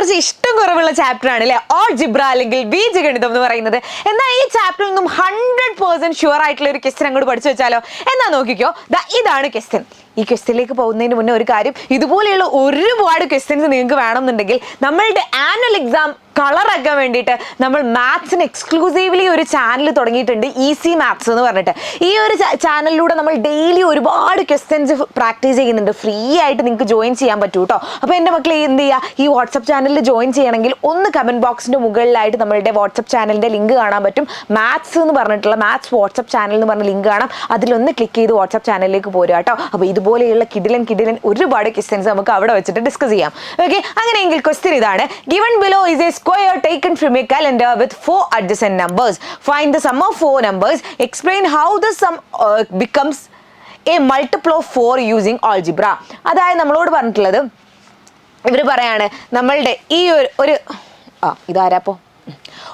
കുറച്ച് ഇഷ്ടം കുറവുള്ള ചാപ്റ്റർ ആണ് അല്ലെ ഓൾജിബ്ര അല്ലെങ്കിൽ ബീജഗണിതം എന്ന് പറയുന്നത്. എന്നാൽ ഈ ചാപ്റ്ററിൽ നിന്നും 100% ഷുവർ ആയിട്ടുള്ള ഒരു ക്വസ്റ്റ്യൻ അങ്ങോട്ട് പഠിച്ചു വെച്ചാലോ? എന്നാ നോക്കിക്കോ, ഇതാണ് ക്വസ്റ്റ്യൻ. ഈ ക്വസ്റ്റ്യനിലേക്ക് പോകുന്നതിന് മുന്നേ ഒരു കാര്യം, ഇതുപോലെയുള്ള ഒരുപാട് ക്വസ്റ്റ്യൻസ് നിങ്ങൾക്ക് വേണമെന്നുണ്ടെങ്കിൽ നമ്മളുടെ ആനുവൽ എക്സാം കളറാക്കാൻ വേണ്ടിയിട്ട് നമ്മൾ മാത്സിന് എക്സ്ക്ലൂസീവ്ലി ഒരു ചാനൽ തുടങ്ങിയിട്ടുണ്ട്, ഈസി മാത്സ് എന്ന് പറഞ്ഞിട്ട്. ഈ ഒരു ചാനലിലൂടെ നമ്മൾ ഡെയിലി ഒരുപാട് ക്വസ്റ്റ്യൻസ് പ്രാക്ടീസ് ചെയ്യുന്നുണ്ട്. ഫ്രീ ആയിട്ട് നിങ്ങൾക്ക് ജോയിൻ ചെയ്യാൻ പറ്റൂ കേട്ടോ. അപ്പോൾ എൻ്റെ മക്കളെ എന്ത് ചെയ്യുക, ഈ വാട്സപ്പ് ചാനലിൽ ജോയിൻ ചെയ്യണമെങ്കിൽ ഒന്ന് കമൻറ്റ് ബോക്സിൻ്റെ മുകളിലായിട്ട് നമ്മളുടെ വാട്സപ്പ് ചാനലിൻ്റെ ലിങ്ക് കാണാൻ പറ്റും. മാത്സ് എന്ന് പറഞ്ഞിട്ടുള്ള മാത്സ് വാട്സപ്പ് ചാനൽ എന്ന് പറഞ്ഞ ലിങ്ക് കാണാം. അതിലൊന്ന് ക്ലിക്ക് ചെയ്ത് വാട്സപ്പ് ചാനലിലേക്ക് പോരുക കേട്ടോ. അപ്പോൾ ഇതുപോലെയുള്ള കിടിലൻ ഒരുപാട് ക്വസ്റ്റ്യൻസ് നമുക്ക് അവിടെ വെച്ചിട്ട് ഡിസ്കസ് ചെയ്യാം. ഓക്കെ, അങ്ങനെയെങ്കിൽ ക്വസ്റ്റ്യൻ ഇതാണ്. Given below is A square taken from a calendar with 4 adjacent numbers. Find the sum of 4 numbers. Explain how the sum becomes a multiple of 4 using algebra. അതായത് നമ്മളോട് പറഞ്ഞിട്ടുള്ളത്, ഇവർ പറയാണ് നമ്മളുടെ ഈ ഒരു ഇതാരാപ്പോ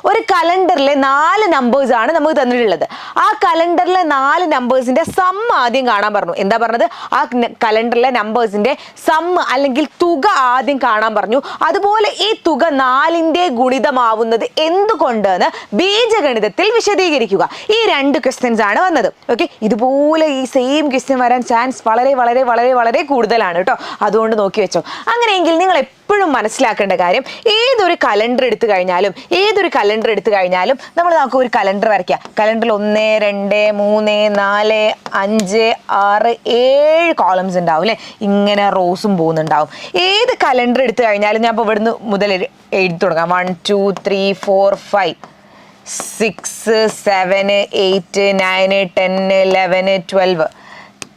ഒരു കലണ്ടറിലെ 4 നമ്പേഴ്സ് ആണ് നമുക്ക് തന്നിട്ടുള്ളത്. ആ കലണ്ടറിലെ 4 നമ്പേഴ്സിന്റെ സം ആദ്യം കാണാൻ പറഞ്ഞു. എന്താ പറഞ്ഞത്? ആ കലണ്ടറിലെ നമ്പേഴ്സിന്റെ സം അല്ലെങ്കിൽ തുക ആദ്യം കാണാൻ പറഞ്ഞു. അതുപോലെ ഈ തുക 4ന്റെ ഗുണിതമാവുന്നത് എന്തുകൊണ്ടെന്ന് ബീജഗണിതത്തിൽ വിശദീകരിക്കുക. ഈ 2 ക്വസ്റ്റ്യൻസ് ആണ് വന്നത്. ഓക്കെ, ഇതുപോലെ ഈ സെയിം ക്വസ്റ്റ്യൻ വരാൻ ചാൻസ് വളരെ വളരെ വളരെ വളരെ കൂടുതലാണ് കേട്ടോ. അതുകൊണ്ട് നോക്കി വെച്ചോ. അങ്ങനെയെങ്കിൽ നിങ്ങൾ എപ്പോഴും മനസ്സിലാക്കേണ്ട കാര്യം, ഏതൊരു കലണ്ടർ എടുത്തു കഴിഞ്ഞാലും നമ്മൾ നമുക്ക് ഒരു കലണ്ടർ വരയ്ക്കുക. കലണ്ടറിൽ 1 2 3 4 5 6 7 കോളംസ് ഉണ്ടാവും അല്ലേ? ഇങ്ങനെ റോസും പോകുന്നുണ്ടാവും. ഏത് കലണ്ടർ എടുത്തു കഴിഞ്ഞാലും ഞാൻ ഇപ്പോൾ ഇവിടുന്ന് മുതൽ എഴുതി തുടങ്ങാം. 1 2 3 4 5 6 7 8 9 10 11 12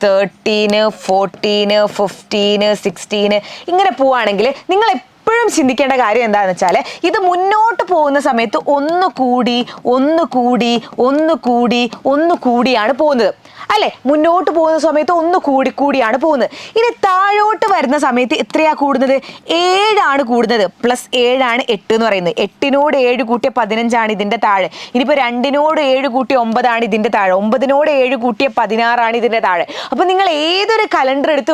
13 14 15 16 ഇങ്ങനെ പോവുകയാണെങ്കിൽ നിങ്ങൾ എപ്പോഴും ചിന്തിക്കേണ്ട കാര്യം എന്താണെന്ന് വെച്ചാൽ, ഇത് മുന്നോട്ട് പോകുന്ന സമയത്ത് ഒന്ന് കൂടിയാണ് പോകുന്നത് അല്ലെ? മുന്നോട്ട് പോകുന്ന സമയത്ത് ഒന്ന് കൂടിയാണ് പോകുന്നത്. ഇനി താഴോട്ട് വരുന്ന സമയത്ത് എത്രയാ കൂടുന്നത്? 7 ആണ് കൂടുന്നത്. പ്ലസ് 7 ആണ് 8 എന്ന് പറയുന്നത്. 8നോട് 7 കൂട്ടിയ 15 ആണ് ഇതിന്റെ താഴെ. ഇനിയിപ്പോൾ 2നോട് 7 കൂട്ടിയ 9 ആണ് ഇതിന്റെ താഴെ. 9നോട് 7 കൂട്ടിയ 16 ആണ് ഇതിന്റെ താഴെ. അപ്പൊ നിങ്ങൾ ഏതൊരു കലണ്ടർ എടുത്ത്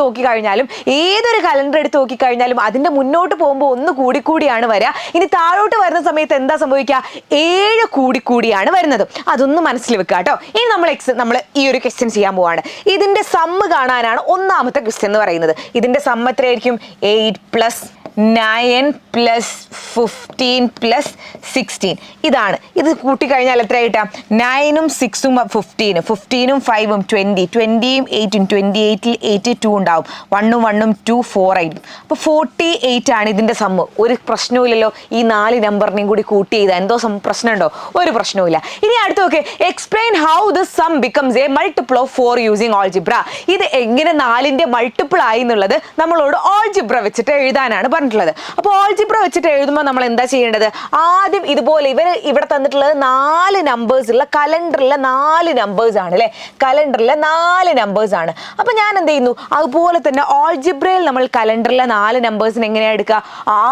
നോക്കിക്കഴിഞ്ഞാലും അതിന്റെ മുന്നോട്ട് പോകുമ്പോൾ ഒന്ന് കൂടിയാണ് വരിക. ഇനി താഴോട്ട് വരുന്ന സമയത്ത് എന്താ സംഭവിക്കുക? 7 കൂടിയാണ് വരുന്നത്. അതൊന്ന് മനസ്സിൽ വെക്കുക കേട്ടോ. ഇനി നമ്മൾ ഈ ഒരു ക്വസ്റ്റ്യൻ ചെയ്യാൻ പോവാണ്. ഇതിന്റെ സമ്മ് കാണാനാണ് ഒന്നാമത്തെ ക്വസ്റ്റ്യൻ എന്ന് പറയുന്നത്. ഇതിന്റെ സമ്മ് എത്രയായിരിക്കും? 8 പ്ലസ് 9 പ്ലസ് 15 പ്ലസ് 16. ഇതാണ്. ഇത് കൂട്ടിക്കഴിഞ്ഞാൽ എത്ര കിട്ടാം? 9ഉം 6ഉം 15, 15ഉം 5ഉം 20, 20ഉം 8ഉം 28ൽ 82 ഉണ്ടാവും. 1ഉം 1ഉം 2 4 ആയിരിക്കും. അപ്പോൾ 48 ആണ് ഇതിന്റെ സമ്മ്. ഒരു പ്രശ്നവുമില്ലല്ലോ. ഈ 4 നമ്പറിനെയും കൂടി കൂട്ടി ചെയ്താൽ എന്തോ പ്രശ്നമുണ്ടോ? ഒരു പ്രശ്നവുമില്ല. ഇനി അടുത്ത് നോക്കെ, explain how the sum becomes a multiple of 4 using algebra. ഇത് എങ്ങനെ 4ന്റെ മൾട്ടിപ്പിൾ ആയി എന്നുള്ളത് നമ്മളോട് ഓൾജിബ്ര വെച്ചിട്ട് എഴുതാനാണ് പറഞ്ഞിട്ടുള്ളത്. അപ്പോൾ ഓൾജിബ്ര വെച്ചിട്ട് എഴുതുമ്പോൾ നമ്മൾ എന്താ ചെയ്യേണ്ടത്? ആദ്യം ഇതുപോലെ ഇവിടെ തന്നിട്ടുള്ളത് 4 നമ്പേഴ്സ് ഉള്ള കലണ്ടറിലെ 4 നമ്പേഴ്സ് ആണ് അല്ലെ? കലണ്ടറിലെ 4 നമ്പേഴ്സ് ആണ്. അപ്പൊ ഞാൻ എന്ത് ചെയ്യുന്നു? അതുപോലെ തന്നെ ഓൾജിബ്രയിൽ നമ്മൾ കലണ്ടറിലെ 4 നമ്പേഴ്സിന് എങ്ങനെയാ എടുക്കുക?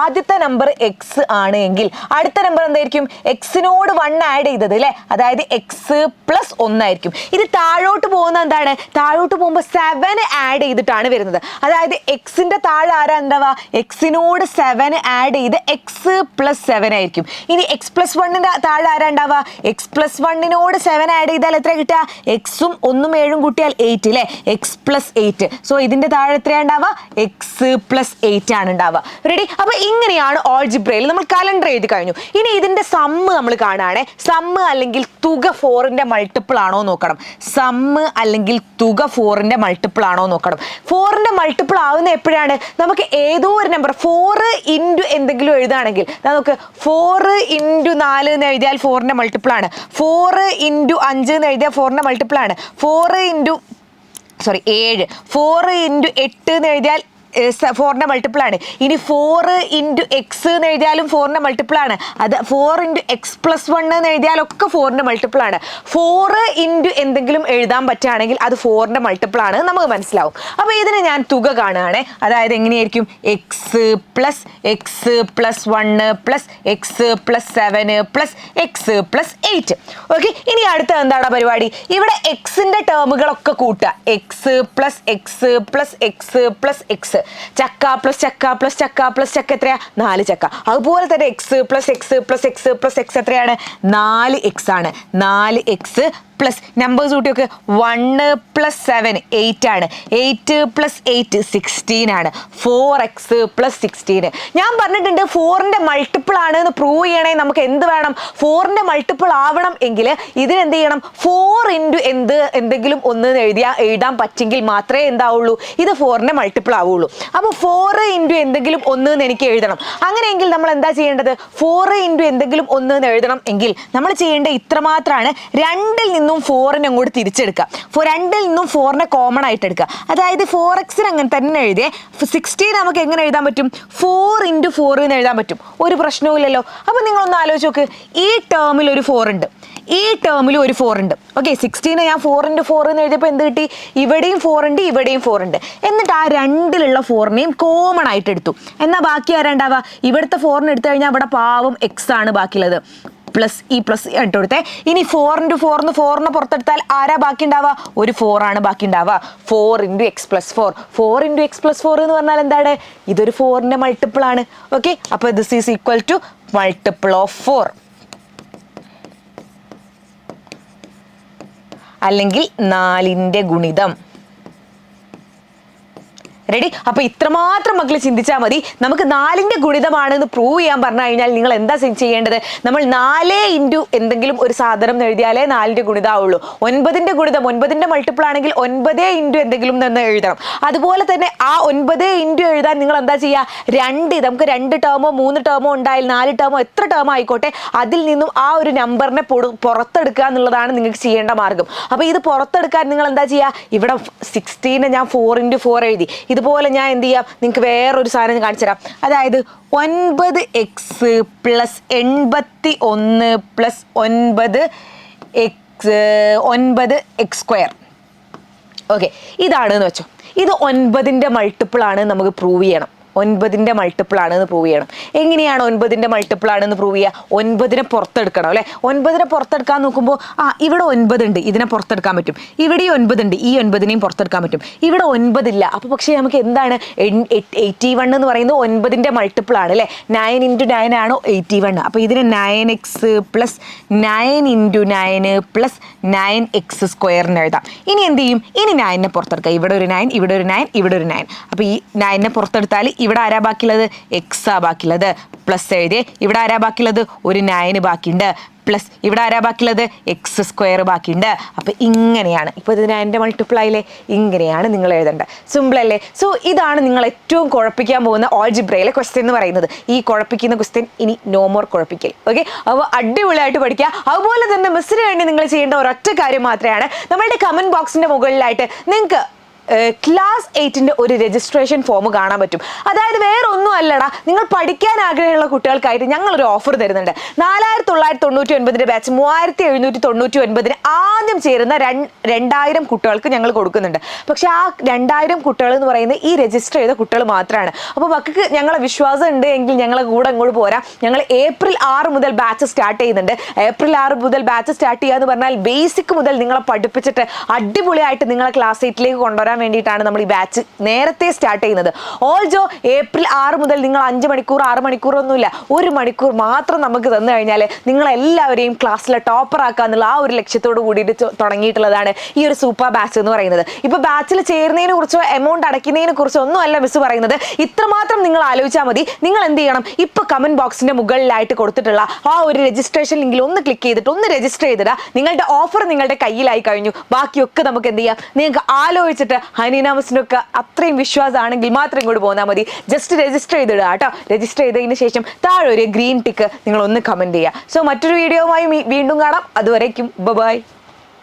ആദ്യത്തെ നമ്പർ എക്സ് ആണ് എങ്കിൽ അടുത്ത നമ്പർ എന്തായിരിക്കും? എക്സിനോട് 1 ആഡ് ചെയ്തത് അല്ലെ? അതായത് എക്സ് പ്ലസ് 1 ആയിരിക്കും. ഇത് താഴോട്ട് പോകുന്ന എന്താണ്? താഴോട്ട് പോകുമ്പോൾ 7 ആഡ് ചെയ്തിട്ടാണ് വരുന്നത്. അതായത് എക്സിന്റെ താഴെ ആരാ ഉണ്ടാവുക? എക്സിനോട് 7 ആഡ് ചെയ്ത് എക്സ് പ്ലസ് 7 ആയിരിക്കും. ഇനി എക്സ് പ്ലസ് 1ന്റെ താഴെ ആരാ ഉണ്ടാവുക? എക്സ് പ്ലസ് 1നോട് 7 ആഡ് ചെയ്താൽ എത്ര കിട്ടുക? എക്സും 1ഉം 7ഉം കൂട്ടിയാൽ 8 അല്ലേ? X plus 8. സോ ഇതിന്റെ താഴെ എത്രയാണ് ഉണ്ടാവുക? എക്സ് പ്ലസ് 8 ആണ് ഉണ്ടാവുക. റെഡി? അപ്പൊ ഇങ്ങനെയാണ് ഓൾജിബ്രയിൽ നമ്മൾ കലണ്ടർ എഴുതി കഴിഞ്ഞു. ഇനി ഇതിന്റെ സമ്മ് നമ്മൾ കാണുകയാണെ. സമ്മ് അല്ലെങ്കിൽ തുക 4ന്റെ മൾട്ടിപ്പിൾ ആണോ നോക്കണം. സമ്മ് അല്ലെങ്കിൽ തുക 4ന്റെ മൾട്ടിപ്പിൾ ആണോ നോക്കണം. 4ന്റെ മൾട്ടിപ്പിൾ ആവുന്ന എപ്പോഴാണ്? നമുക്ക് ഏതോ ഒരു നമ്പർ 4 ഇൻറ്റു എന്തെങ്കിലും എഴുതുകയാണെങ്കിൽ നമുക്ക് 4 ഇൻറ്റു 4 എന്ന് എഴുതിയാൽ 4ന്റെ മൾട്ടിപ്പിൾ ആണ്. 4 ഇൻറ്റു 5 എന്ന് എഴുതിയാൽ 4ന്റെ മൾട്ടിപ്പിൾ ആണ്. 7 4 ഇൻറ്റു 8 എന്ന് എഴുതിയാൽ 4ന്റെ മൾട്ടിപ്പിൾ ആണ്. ഇനി 4 ഇൻറ്റു എക്സ് എന്ന് എഴുതിയാലും 4ന്റെ മൾട്ടിപ്പിൾ ആണ്. അത് 4 ഇൻറ്റു എക്സ് പ്ലസ് 1 എന്ന് എഴുതിയാലൊക്കെ 4ന്റെ മൾട്ടിപ്പിൾ ആണ്. 4 ഇൻറ്റു എന്തെങ്കിലും എഴുതാൻ പറ്റുകയാണെങ്കിൽ അത് 4ന്റെ മൾട്ടിപ്പിൾ ആണ് നമുക്ക് മനസ്സിലാവും. അപ്പോൾ ഇതിന് ഞാൻ തുക കാണുകയാണ്. അതായത് എങ്ങനെയായിരിക്കും? X plus 1 plus X plus 7 plus X plus 8. Okay, ഇനി അടുത്ത എന്താണ് പരിപാടി? ഇവിടെ എക്സിന്റെ ടേമുകളൊക്കെ കൂട്ടുക. X plus X plus X plus X. ചക്ക പ്ലസ് ചക്ക പ്ലസ് ചക്ക പ്ലസ് ചക്ക എത്രയാ? 4 ചക്ക. അതുപോലെ തന്നെ X plus X plus X plus X എത്രയാണ്? 4x ആണ്. 4x പ്ലസ് നമ്പേഴ്സ് കൂട്ടിയൊക്കെ 1 + 7 8 ആണ്. 8 + 8 16 ആണ്. 4x + 16. ഞാൻ പറഞ്ഞിട്ടുണ്ട് 4ന്റെ മൾട്ടിപ്പിൾ ആണ് എന്ന് പ്രൂവ് ചെയ്യണേ നമുക്ക് എന്ത് വേണം? 4ന്റെ മൾട്ടിപ്പിൾ ആവണം എങ്കിൽ ഇതിനെന്ത് ചെയ്യണം? 4 × എന്തെങ്കിലും ഒന്ന് എഴുതാൻ പറ്റെങ്കിൽ മാത്രമേ എന്താവുള്ളൂ, ഇത് 4ന്റെ മൾട്ടിപ്പിൾ ആവുള്ളൂ. അപ്പോൾ 4 × എന്തെങ്കിലും ഒന്ന് എന്ന് എനിക്ക് എഴുതണം. അങ്ങനെയെങ്കിൽ നമ്മൾ എന്താ ചെയ്യേണ്ടത്? 4 × എന്തെങ്കിലും ഒന്ന് എന്ന് എഴുതണം എങ്കിൽ നമ്മൾ ചെയ്യേണ്ടത് ഇത്രമാത്രമാണ്. 2ൽ നിന്നും 4നെ അങ്ങോട്ട് തിരിച്ചെടുക്കുക. 2ൽ നിന്നും 4നെ കോമൺ ആയിട്ട് എടുക്കുക. അതായത് 4x അങ്ങനെ തന്നെ എഴുതിയേ. 16 നമുക്ക് എങ്ങനെ എഴുതാൻ പറ്റും? 4 × 4 എന്ന് എഴുതാൻ പറ്റും. ഒരു പ്രശ്നവുമില്ലല്ലോ. അപ്പോൾ നിങ്ങളൊന്ന് ആലോചിച്ച് നോക്ക്. ഈ ടേമിൽ ഒരു 4 ഉണ്ട്, ഈ ടേമിലും ഒരു 4 ഉണ്ട്. ഓക്കെ, 16 ഞാൻ 4 × 4 എന്ന് എഴുതിയപ്പോൾ എന്ത് കിട്ടി? ഇവിടെയും 4 ഉണ്ട്, ഇവിടെയും 4 ഉണ്ട്. എന്നിട്ട് ആ 2ലുള്ള 4നെയും കോമൺ ആയിട്ട് എടുത്തു. എന്നാൽ ബാക്കി ആരാണ്ടാവുക? ഇവിടുത്തെ 4നെ എടുത്തു കഴിഞ്ഞാൽ ഇവിടെ പാവം എക്സ് ആണ് ബാക്കിയുള്ളത്. പ്ലസ് ഈ പ്ലസ് ഇട്ട് കൊടുത്തേ. ഇനി 4 × 4 4നെ പുറത്തെടുത്താൽ ആരാ ബാക്കി ഉണ്ടാവുക? ഒരു 4 ആണ് ബാക്കി ഉണ്ടാവുക. 4 × x + 4. 4 × x + 4 എന്ന് പറഞ്ഞാൽ എന്താണ്? ഇതൊരു 4ന്റെ മൾട്ടിപ്പിൾ ആണ്. ഓക്കെ, അപ്പോൾ this is equal to multiple of 4 അല്ലെങ്കിൽ 4ന്റെ ഗുണിതം. റെഡി? അപ്പൊ ഇത്രമാത്രം മക്കൾ ചിന്തിച്ചാൽ മതി. നമുക്ക് 4ന്റെ ഗുണിതമാണെന്ന് പ്രൂവ് ചെയ്യാൻ പറഞ്ഞു കഴിഞ്ഞാൽ നിങ്ങൾ എന്താ ചെയ്യേണ്ടത്? നമ്മൾ 4 × എന്തെങ്കിലും ഒരു സാധനം എഴുതിയാലേ 4ന്റെ ഗുണിതമാവുള്ളൂ. 9ന്റെ ഗുണിതം, 9ന്റെ മൾട്ടിപ്പിൾ ആണെങ്കിൽ 9 × എന്തെങ്കിലും എന്ന് എഴുതണം. അതുപോലെ തന്നെ ആ 9 × എഴുതാൻ നിങ്ങൾ എന്താ ചെയ്യുക? നമുക്ക് 2 ടേമോ 3 ടേമോ ഉണ്ടായാൽ 4 ടേമോ എത്ര ടേമോ ആയിക്കോട്ടെ, അതിൽ നിന്നും ആ ഒരു നമ്പറിനെ പുറത്തെടുക്കുക എന്നുള്ളതാണ് നിങ്ങൾക്ക് ചെയ്യേണ്ട മാർഗം. അപ്പോൾ ഇത് പുറത്തെടുക്കാൻ നിങ്ങൾ എന്താ ചെയ്യുക? ഇവിടെ 16 ഞാൻ 4 × 4 എഴുതി. ഇതുപോലെ ഞാൻ എന്ത് ചെയ്യാം? നിങ്ങൾക്ക് വേറൊരു സാധനം കാണിച്ചു തരാം. അതായത് 9x + 81 + 9x². ഓക്കെ, ഇതാണെന്ന് വെച്ചോ. ഇത് 9ന്റെ മൾട്ടിപ്പിൾ ആണ് നമുക്ക് പ്രൂവ് ചെയ്യണം. 9ന്റെ മൾട്ടിപ്പിൾ ആണെന്ന് പ്രൂവ് ചെയ്യണം. എങ്ങനെയാണ് 9ന്റെ മൾട്ടിപ്പിൾ ആണെന്ന് പ്രൂവ് ചെയ്യുക? 9നെ പുറത്തെടുക്കണം അല്ലേ? 9നെ പുറത്തെടുക്കാൻ നോക്കുമ്പോൾ ഇവിടെ 9 ഉണ്ട്, ഇതിനെ പുറത്തെടുക്കാൻ പറ്റും. ഇവിടെ 9 ഉണ്ട്, ഈ 9നെയും പുറത്തെടുക്കാൻ പറ്റും. ഇവിടെ 9 ഇല്ല. അപ്പോൾ പക്ഷേ നമുക്ക് എന്താണ് 81 എന്ന് പറയുന്നത് 9ന്റെ മൾട്ടിപ്പിൾ ആണ് അല്ലേ? 9 × 9 ആണോ 81? അപ്പോൾ ഇതിന് 9x + 9 × 9 + 9x² എഴുതാം. ഇനി എന്ത് ചെയ്യും? ഇനി 9നെ പുറത്തെടുക്കുക. ഇവിടെ ഒരു 9, ഇവിടെ ഒരു 9, ഇവിടെ ഒരു 9. അപ്പോൾ ഈ 9നെ പുറത്തെടുത്താൽ ഇവിടെ ആരാ ബാക്കിയുള്ളത്? എക്സാ ബാക്കിയുള്ളത്. പ്ലസ് എഴുതിയേ. ഇവിടെ ആരാ ബാക്കിയുള്ളത്? ഒരു 9 ബാക്കിയുണ്ട്. പ്ലസ് ഇവിടെ ആരാ ബാക്കിയുള്ളത്? x² ബാക്കിയുണ്ട്. അപ്പോൾ ഇങ്ങനെയാണ്. ഇപ്പോൾ ഇത് 9ന്റെ മൾട്ടിപ്പിൾ ആയില്ലേ? ഇങ്ങനെയാണ് നിങ്ങൾ എഴുതേണ്ടത്. സിമ്പിൾ അല്ലേ? സോ ഇതാണ് നിങ്ങൾ ഏറ്റവും കുഴപ്പിക്കാൻ പോകുന്ന ആൾജിബ്രയിലെ ക്വസ്റ്റ്യൻ എന്ന് പറയുന്നത്. ഈ കുഴപ്പിക്കുന്ന ക്വസ്റ്റ്യൻ ഇനി നോ മോർ കുഴപ്പിക്കൽ. ഓക്കെ, അപ്പോൾ അടിപൊളിയായിട്ട് പഠിക്കുക. അതുപോലെ തന്നെ മിസ്സിന് വേണ്ടി നിങ്ങൾ ചെയ്യേണ്ട ഒരൊറ്റ കാര്യം മാത്രമാണ്, നമ്മളുടെ കമൻറ്റ് ബോക്സിൻ്റെ മുകളിലായിട്ട് നിങ്ങൾക്ക് ക്ലാസ് 8ന്റെ ഒരു രജിസ്ട്രേഷൻ ഫോം കാണാൻ പറ്റും. അതായത് വേറെ ഒന്നും അല്ലടാ, നിങ്ങൾ പഠിക്കാൻ ആഗ്രഹമുള്ള കുട്ടികൾക്കായിട്ട് ഞങ്ങളൊരു ഓഫർ തരുന്നുണ്ട്. 4999ന്റെ ബാച്ച് 3799 ആദ്യം ചേരുന്ന 2000 കുട്ടികൾക്ക് ഞങ്ങൾ കൊടുക്കുന്നുണ്ട്. പക്ഷെ ആ 2000 കുട്ടികൾ എന്ന് പറയുന്നത് ഈ രജിസ്റ്റർ ചെയ്ത കുട്ടികൾ മാത്രമാണ്. അപ്പോൾ മക്കൾക്ക് ഞങ്ങളെ വിശ്വാസം ഉണ്ട് എങ്കിൽ ഞങ്ങളെ കൂടെ അങ്ങോട്ട് പോരാ. ഞങ്ങൾ ഏപ്രിൽ 6 മുതൽ ബാച്ച് സ്റ്റാർട്ട് ചെയ്യുന്നുണ്ട്. ഏപ്രിൽ 6 മുതൽ ബാച്ച് സ്റ്റാർട്ട് ചെയ്യുക എന്ന് പറഞ്ഞാൽ ബേസിക് മുതൽ നിങ്ങളെ പഠിപ്പിച്ചിട്ട് അടിപൊളിയായിട്ട് നിങ്ങളെ ക്ലാസ് 8ലേക്ക് കൊണ്ടുവരാൻ വേണ്ടിയിട്ടാണ് നമ്മൾ ഈ ബാച്ച് നേരത്തെ സ്റ്റാർട്ട് ചെയ്യുന്നത്. ഓൾസോ ഏപ്രിൽ 6 മുതൽ നിങ്ങൾ 5 മണിക്കൂർ 6 മണിക്കൂർ ഒന്നുമില്ല, 1 മണിക്കൂർ മാത്രം നമുക്ക് തന്നു കഴിഞ്ഞാൽ നിങ്ങളെല്ലാവരെയും ക്ലാസ്സിലെ ടോപ്പർ ആക്കുക എന്നുള്ള ആ ഒരു ലക്ഷ്യത്തോട് കൂടിയിട്ട് തുടങ്ങിയിട്ടുള്ളതാണ് ഈ ഒരു സൂപ്പർ ബാച്ച് എന്ന് പറയുന്നത്. ഇപ്പോൾ ബാച്ചിൽ ചേരുന്നതിനെ കുറിച്ചോ എമൗണ്ട് അടയ്ക്കുന്നതിനെ കുറിച്ചോ ഒന്നും അല്ല മിസ് പറയുന്നത്. ഇത്രമാത്രം നിങ്ങൾ ആലോചിച്ചാൽ മതി. നിങ്ങൾ എന്ത് ചെയ്യണം? ഇപ്പോൾ കമൻറ്റ് ബോക്സിൻ്റെ മുകളിലായിട്ട് കൊടുത്തിട്ടുള്ള ആ ഒരു രജിസ്ട്രേഷൻ ലിങ്കിൽ ഒന്ന് ക്ലിക്ക് ചെയ്തിട്ട് ഒന്ന് രജിസ്റ്റർ ചെയ്തിടുക. നിങ്ങളുടെ ഓഫർ നിങ്ങളുടെ കയ്യിലായി കഴിഞ്ഞു. ബാക്കിയൊക്കെ നമുക്ക് എന്ത് ചെയ്യാം? നിങ്ങൾക്ക് ആലോചിച്ചിട്ട് ഹനീന മിസ്സിനൊക്കെ അത്രയും വിശ്വാസമാണെങ്കിൽ മാത്രം ഇങ്ങോട്ട് പോന്നാൽ മതി. ജസ്റ്റ് രജിസ്റ്റർ ചെയ്തിടുക കേട്ടോ. രജിസ്റ്റർ ചെയ്തതിന് ശേഷം താഴെ ഒരു ഗ്രീൻ ടിക്ക് നിങ്ങൾ ഒന്ന് കമൻറ്റ് ചെയ്യുക. സോ മറ്റൊരു വീഡിയോയുമായി വീണ്ടും കാണാം. അതുവരേക്കും ബൈ.